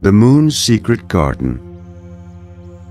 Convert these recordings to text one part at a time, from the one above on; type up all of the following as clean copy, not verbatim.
The Moon's Secret Garden.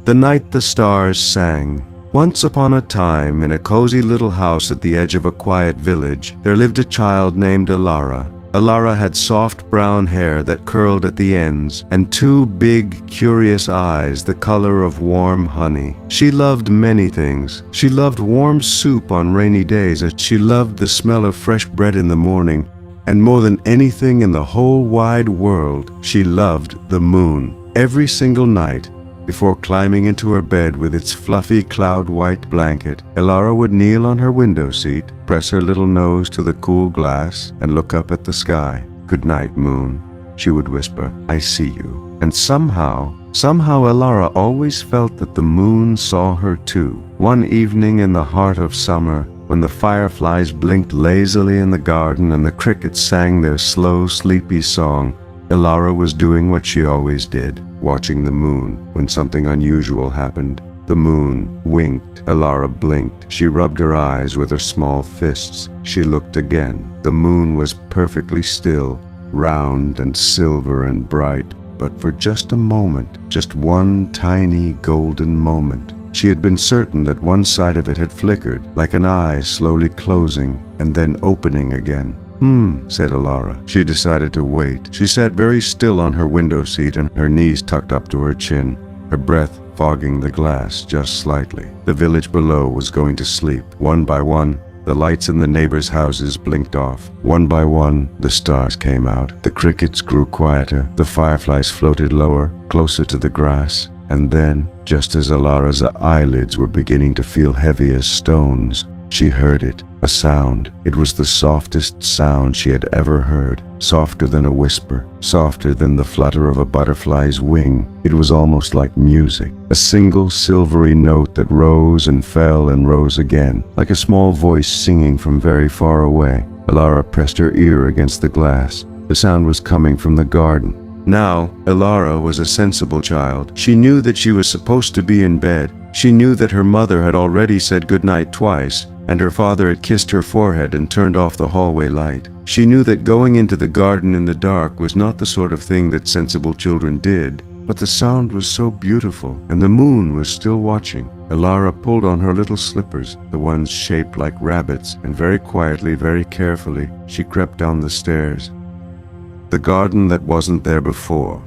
The night the stars sang. Once upon a time, in a cozy little house at the edge of a quiet village, there lived a child named Elara. Elara had soft brown hair that curled at the ends, and two big, curious eyes the color of warm honey. She loved many things. She loved warm soup on rainy days, and she loved the smell of fresh bread in the morning. And more than anything in the whole wide world, she loved the moon. Every single night, before climbing into her bed with its fluffy cloud-white blanket, Elara would kneel on her window seat, press her little nose to the cool glass, and look up at the sky. "Good night, moon," she would whisper. "I see you." And somehow Elara always felt that the moon saw her too. One evening in the heart of summer, when the fireflies blinked lazily in the garden and the crickets sang their slow, sleepy song, Elara was doing what she always did, watching the moon, when something unusual happened. The moon winked. Elara blinked. She rubbed her eyes with her small fists. She looked again. The moon was perfectly still, round and silver and bright, but for just a moment, just one tiny golden moment. She had been certain that one side of it had flickered, like an eye slowly closing and then opening again. Said Elara. She decided to wait. She sat very still on her window seat and her knees tucked up to her chin, her breath fogging the glass just slightly. The village below was going to sleep. One by one, the lights in the neighbors' houses blinked off. One by one, the stars came out. The crickets grew quieter. The fireflies floated lower, closer to the grass. And then, just as Elara's eyelids were beginning to feel heavy as stones, she heard it, a sound. It was the softest sound she had ever heard, softer than a whisper, softer than the flutter of a butterfly's wing. It was almost like music, a single silvery note that rose and fell and rose again, like a small voice singing from very far away. Elara pressed her ear against the glass. The sound was coming from the garden. Now, Elara was a sensible child. She knew that she was supposed to be in bed. She knew that her mother had already said goodnight twice, and her father had kissed her forehead and turned off the hallway light. She knew that going into the garden in the dark was not the sort of thing that sensible children did, but the sound was so beautiful, and the moon was still watching. Elara pulled on her little slippers, the ones shaped like rabbits, and very quietly, very carefully, she crept down the stairs. The garden that wasn't there before.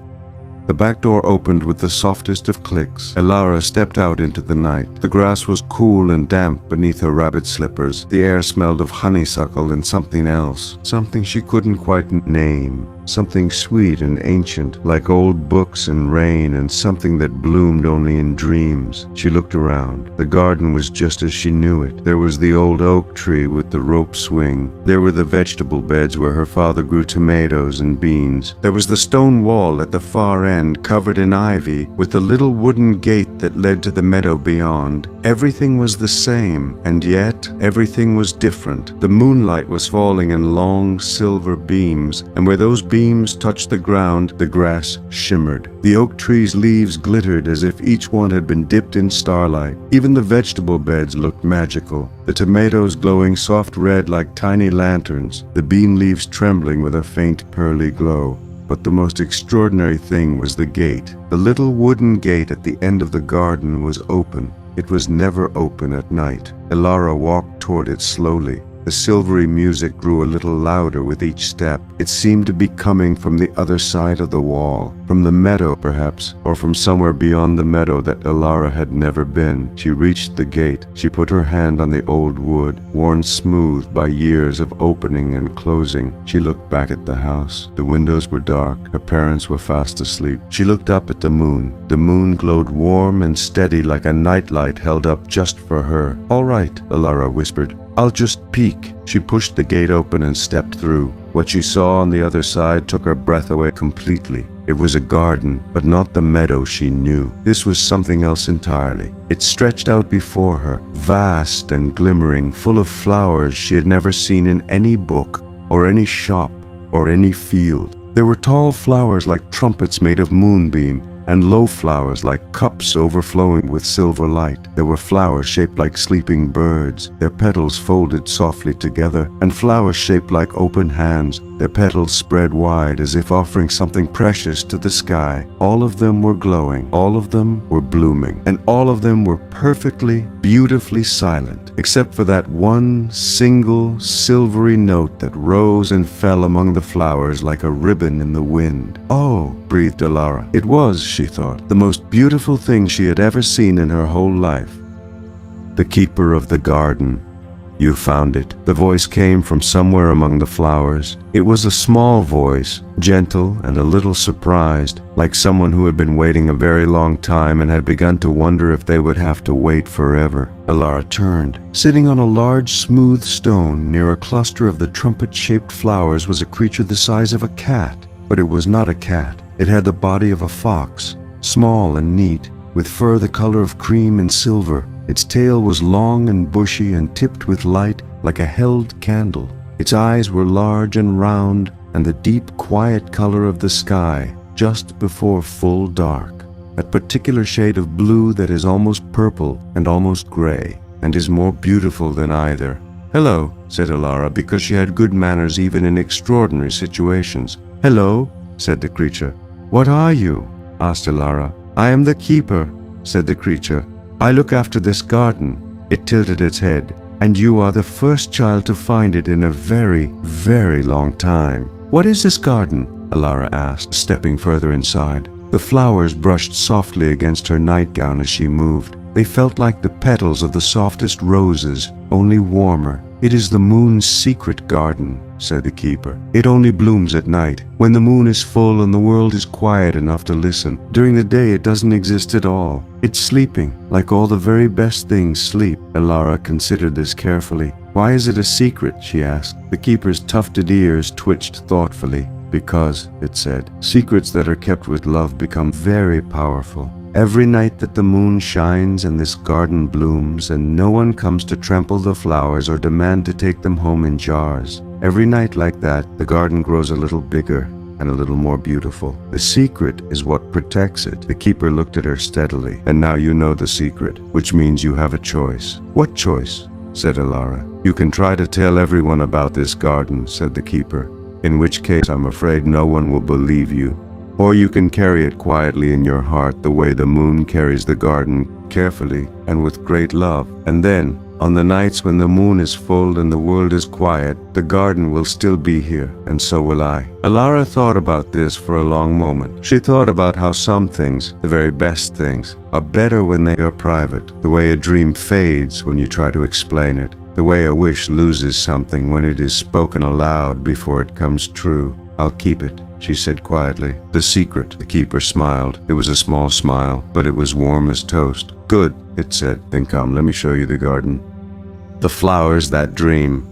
The back door opened with the softest of clicks. Elara stepped out into the night. The grass was cool and damp beneath her rabbit slippers. The air smelled of honeysuckle and something else, something she couldn't quite name. Something sweet and ancient, like old books and rain, and something that bloomed only in dreams. She looked around. The garden was just as she knew it. There was the old oak tree with the rope swing. There were the vegetable beds where her father grew tomatoes and beans. There was the stone wall at the far end, covered in ivy, with the little wooden gate that led to the meadow beyond. Everything was the same, and yet everything was different. The moonlight was falling in long silver beams, and where those beams touched the ground, the grass shimmered. The oak tree's leaves glittered as if each one had been dipped in starlight. Even the vegetable beds looked magical, the tomatoes glowing soft red like tiny lanterns, the bean leaves trembling with a faint pearly glow. But the most extraordinary thing was the gate. The little wooden gate at the end of the garden was open. It was never open at night. Elara walked toward it slowly. The silvery music grew a little louder with each step. It seemed to be coming from the other side of the wall, from the meadow perhaps, or from somewhere beyond the meadow that Elara had never been. She reached the gate. She put her hand on the old wood, worn smooth by years of opening and closing. She looked back at the house. The windows were dark. Her parents were fast asleep. She looked up at the moon. The moon glowed warm and steady like a nightlight held up just for her. "All right," Elara whispered. "I'll just peek." She pushed the gate open and stepped through. What she saw on the other side took her breath away completely. It was a garden, but not the meadow she knew. This was something else entirely. It stretched out before her, vast and glimmering, full of flowers she had never seen in any book, or any shop, or any field. There were tall flowers like trumpets made of moonbeam, and low flowers like cups overflowing with silver light. There were flowers shaped like sleeping birds, their petals folded softly together, and flowers shaped like open hands, Their petals spread wide as if offering something precious to the sky. All of them were glowing, all of them were blooming, and all of them were perfectly, beautifully silent, except for that one single silvery note that rose and fell among the flowers like a ribbon in the wind. "Oh," breathed Elara. It was, she thought, the most beautiful thing she had ever seen in her whole life. "The keeper of the garden. You found it." The voice came from somewhere among the flowers. It was a small voice, gentle and a little surprised, like someone who had been waiting a very long time and had begun to wonder if they would have to wait forever. Elara turned. Sitting on a large, smooth stone near a cluster of the trumpet-shaped flowers was a creature the size of a cat. But it was not a cat. It had the body of a fox, small and neat, with fur the color of cream and silver. Its tail was long and bushy and tipped with light like a held candle. Its eyes were large and round and the deep, quiet color of the sky just before full dark. That particular shade of blue that is almost purple and almost gray and is more beautiful than either. "Hello," said Elara, because she had good manners even in extraordinary situations. "Hello," said the creature. "What are you?" asked Elara. "I am the keeper," said the creature. "I look after this garden." It tilted its head. "And you are the first child to find it in a very, very long time." "What is this garden?" Elara asked, stepping further inside. The flowers brushed softly against her nightgown as she moved. They felt like the petals of the softest roses, only warmer. "It is the moon's secret garden," said the keeper. "It only blooms at night, when the moon is full and the world is quiet enough to listen. During the day it doesn't exist at all. It's sleeping, like all the very best things sleep." Elara considered this carefully. "Why is it a secret?" she asked. The keeper's tufted ears twitched thoughtfully. "Because," it said, "secrets that are kept with love become very powerful. Every night that the moon shines and this garden blooms and no one comes to trample the flowers or demand to take them home in jars. Every night like that, the garden grows a little bigger and a little more beautiful. The secret is what protects it." The keeper looked at her steadily. "And now you know the secret, which means you have a choice." "What choice?" said Elara. "You can try to tell everyone about this garden," said the keeper, "in which case I'm afraid no one will believe you. Or you can carry it quietly in your heart the way the moon carries the garden, carefully and with great love. And then, on the nights when the moon is full and the world is quiet, the garden will still be here, and so will I." Elara thought about this for a long moment. She thought about how some things, the very best things, are better when they are private. The way a dream fades when you try to explain it. The way a wish loses something when it is spoken aloud before it comes true. "I'll keep it," she said quietly. "The secret." The keeper smiled. It was a small smile, but it was warm as toast. "Good," it said. "Then come, let me show you the garden. The flowers that dream."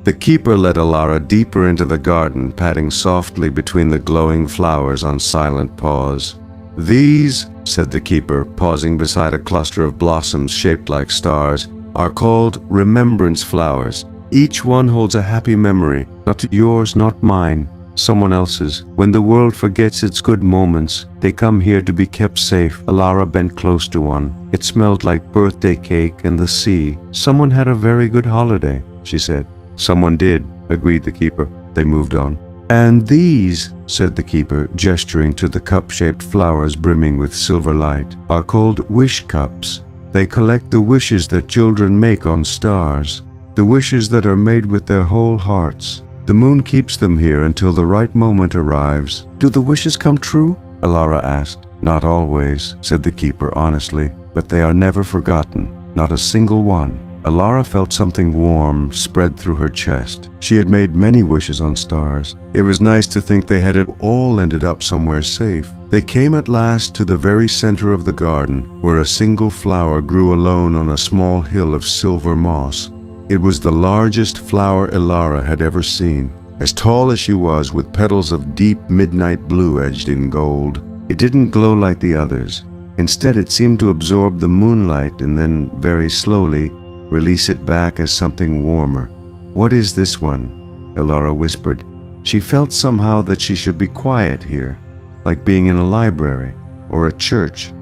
The keeper led Elara deeper into the garden, patting softly between the glowing flowers on silent paws. "These," said the keeper, pausing beside a cluster of blossoms shaped like stars, "are called remembrance flowers. Each one holds a happy memory, not yours, not mine, someone else's. When the world forgets its good moments, they come here to be kept safe." Elara bent close to one. It smelled like birthday cake and the sea. "Someone had a very good holiday," she said. "Someone did," agreed the keeper. They moved on. "And these," said the keeper, gesturing to the cup-shaped flowers brimming with silver light, "are called wish cups. They collect the wishes that children make on stars, the wishes that are made with their whole hearts. The moon keeps them here until the right moment arrives." "Do the wishes come true?" Elara asked. "Not always," said the keeper honestly, "but they are never forgotten, not a single one." Elara felt something warm spread through her chest. She had made many wishes on stars. It was nice to think they had all ended up somewhere safe. They came at last to the very center of the garden, where a single flower grew alone on a small hill of silver moss. It was the largest flower Elara had ever seen, as tall as she was, with petals of deep midnight blue edged in gold. It didn't glow like the others. Instead, it seemed to absorb the moonlight and then, very slowly, release it back as something warmer. "What is this one?" Elara whispered. She felt somehow that she should be quiet here, like being in a library, or a church,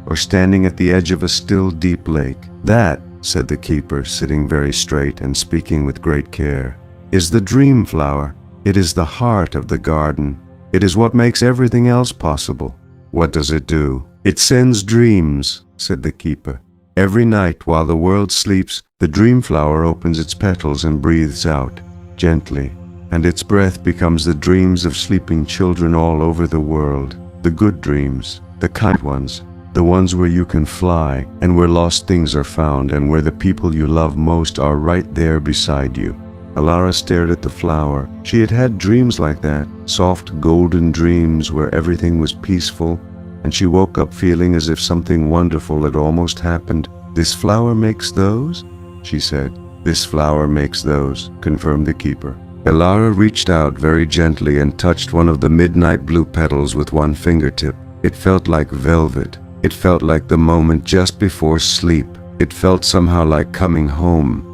or standing at the edge of a still, deep lake. "That," said the keeper, sitting very straight and speaking with great care, "is the dream flower. It is the heart of the garden. It is what makes everything else possible. What does it do? It sends dreams, said the keeper. Every night while the world sleeps, the dream flower opens its petals and breathes out, gently, and its breath becomes the dreams of sleeping children all over the world. The good dreams, the kind ones, the ones where you can fly, and where lost things are found, and where the people you love most are right there beside you. Elara stared at the flower. She had had dreams like that, soft golden dreams where everything was peaceful, and she woke up feeling as if something wonderful had almost happened. "This flower makes those?" she said. "This flower makes those," confirmed the keeper. Elara reached out very gently and touched one of the midnight blue petals with one fingertip. It felt like velvet. It felt like the moment just before sleep. It felt somehow like coming home.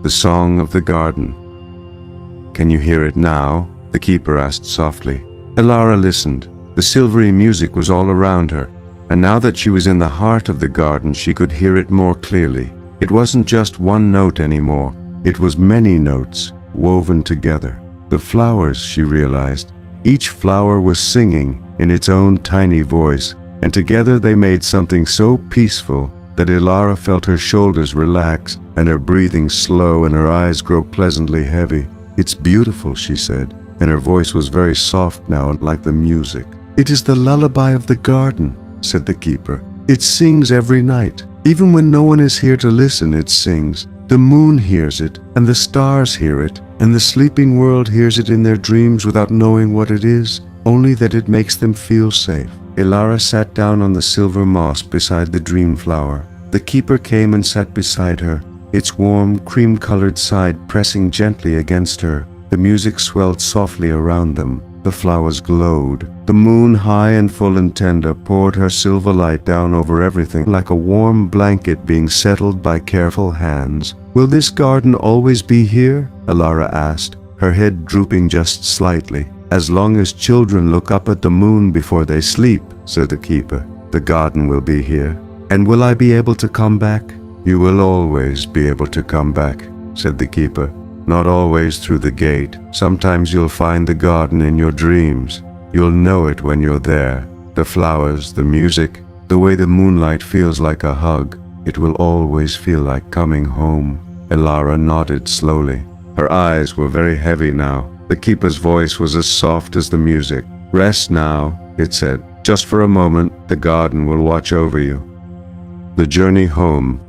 The song of the garden. "Can you hear it now?" the keeper asked softly. Elara listened. The silvery music was all around her, and now that she was in the heart of the garden, she could hear it more clearly. It wasn't just one note anymore. It was many notes, woven together. The flowers, she realized. Each flower was singing in its own tiny voice, and together they made something so peaceful that Elara felt her shoulders relax and her breathing slow and her eyes grow pleasantly heavy. "It's beautiful," she said, and her voice was very soft now, like the music. "It is the lullaby of the garden," said the keeper. "It sings every night. Even when no one is here to listen, it sings. The moon hears it, and the stars hear it, and the sleeping world hears it in their dreams without knowing what it is, only that it makes them feel safe." Elara sat down on the silver moss beside the dream flower. The keeper came and sat beside her, its warm, cream-colored side pressing gently against her. The music swelled softly around them. The flowers glowed. The moon, high and full and tender, poured her silver light down over everything like a warm blanket being settled by careful hands. "Will this garden always be here?" Elara asked, her head drooping just slightly. "As long as children look up at the moon before they sleep," said the keeper, "the garden will be here." "And will I be able to come back?" "You will always be able to come back," said the keeper. "Not always through the gate. Sometimes you'll find the garden in your dreams. You'll know it when you're there. The flowers, the music, the way the moonlight feels like a hug. It will always feel like coming home." Elara nodded slowly. Her eyes were very heavy now. The keeper's voice was as soft as the music. "Rest now," it said. "Just for a moment, the garden will watch over you." The journey home.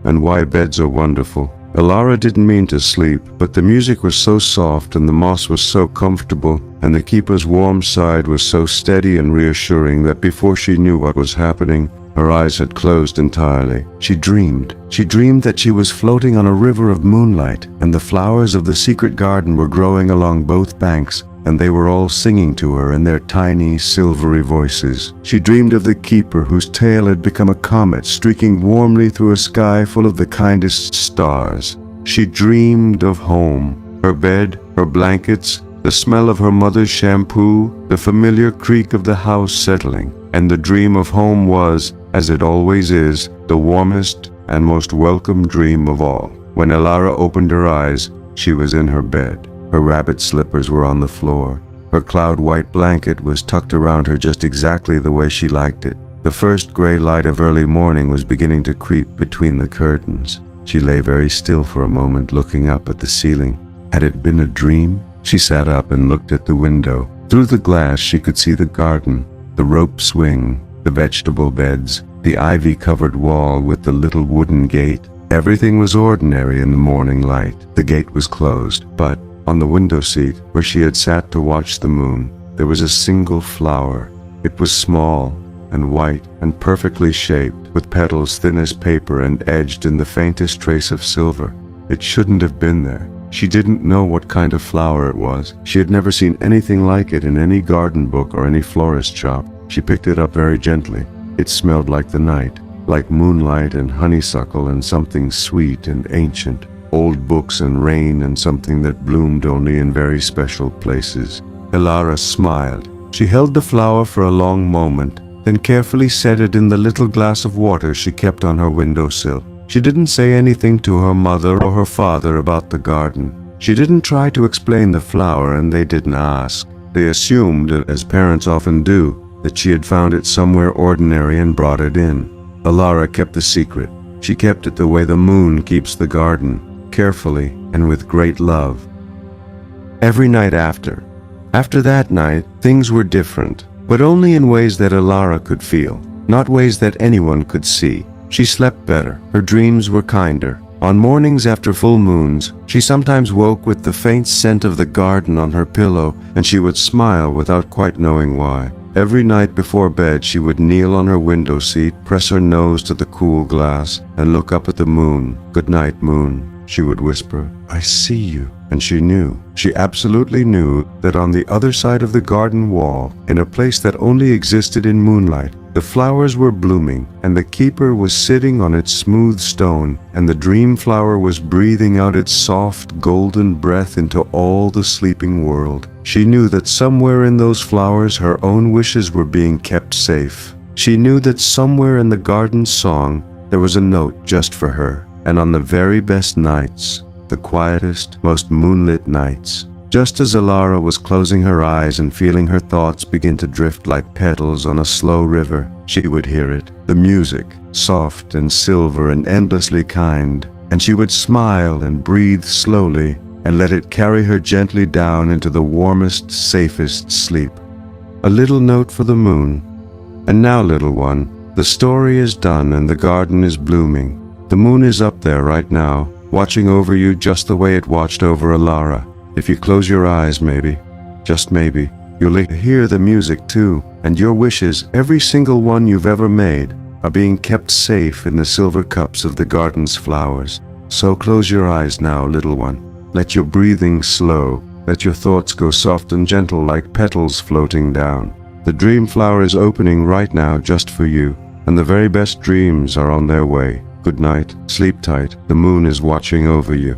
And why beds are wonderful. Elara didn't mean to sleep, but the music was so soft and the moss was so comfortable, and the keeper's warm side was so steady and reassuring that before she knew what was happening, her eyes had closed entirely. She dreamed. She dreamed that she was floating on a river of moonlight, and the flowers of the secret garden were growing along both banks, and they were all singing to her in their tiny, silvery voices. She dreamed of the keeper whose tail had become a comet streaking warmly through a sky full of the kindest stars. She dreamed of home, her bed, her blankets, the smell of her mother's shampoo, the familiar creak of the house settling. And the dream of home was, as it always is, the warmest and most welcome dream of all. When Elara opened her eyes, she was in her bed. Her rabbit slippers were on the floor. Her cloud-white blanket was tucked around her just exactly the way she liked it. The first gray light of early morning was beginning to creep between the curtains. She lay very still for a moment, looking up at the ceiling. Had it been a dream? She sat up and looked at the window. Through the glass she could see the garden, the rope swing, the vegetable beds, the ivy-covered wall with the little wooden gate. Everything was ordinary in the morning light. The gate was closed, but on the window seat, where she had sat to watch the moon, there was a single flower. It was small and white and perfectly shaped, with petals thin as paper and edged in the faintest trace of silver. It shouldn't have been there. She didn't know what kind of flower it was. She had never seen anything like it in any garden book or any florist shop. She picked it up very gently. It smelled like the night, like moonlight and honeysuckle and something sweet and ancient. Old books and rain and something that bloomed only in very special places. Elara smiled. She held the flower for a long moment, then carefully set it in the little glass of water she kept on her windowsill. She didn't say anything to her mother or her father about the garden. She didn't try to explain the flower, and they didn't ask. They assumed, as parents often do, that she had found it somewhere ordinary and brought it in. Elara kept the secret. She kept it the way the moon keeps the garden, carefully and with great love. Every night after that night, things were different, but only in ways that Elara could feel, not ways that anyone could see. She slept better. Her dreams were kinder. On mornings after full moons, she sometimes woke with the faint scent of the garden on her pillow, and she would smile without quite knowing why. Every night before bed, she would kneel on her window seat, press her nose to the cool glass, and look up at the moon. "Good night, moon," she would whisper. "I see you." And she knew, she absolutely knew, that on the other side of the garden wall, in a place that only existed in moonlight, the flowers were blooming, and the keeper was sitting on its smooth stone, and the dream flower was breathing out its soft, golden breath into all the sleeping world. She knew that somewhere in those flowers her own wishes were being kept safe. She knew that somewhere in the garden song there was a note just for her, and on the very best nights, the quietest, most moonlit nights, just as Elara was closing her eyes and feeling her thoughts begin to drift like petals on a slow river, she would hear it, the music, soft and silver and endlessly kind, and she would smile and breathe slowly and let it carry her gently down into the warmest, safest sleep. A little note for the moon. "And now, little one, the story is done and the garden is blooming. The moon is up there right now, watching over you just the way it watched over Elara. If you close your eyes, maybe, just maybe, you'll hear the music too, and your wishes, every single one you've ever made, are being kept safe in the silver cups of the garden's flowers. So close your eyes now, little one. Let your breathing slow. Let your thoughts go soft and gentle like petals floating down. The dream flower is opening right now just for you, and the very best dreams are on their way. Good night, sleep tight, the moon is watching over you."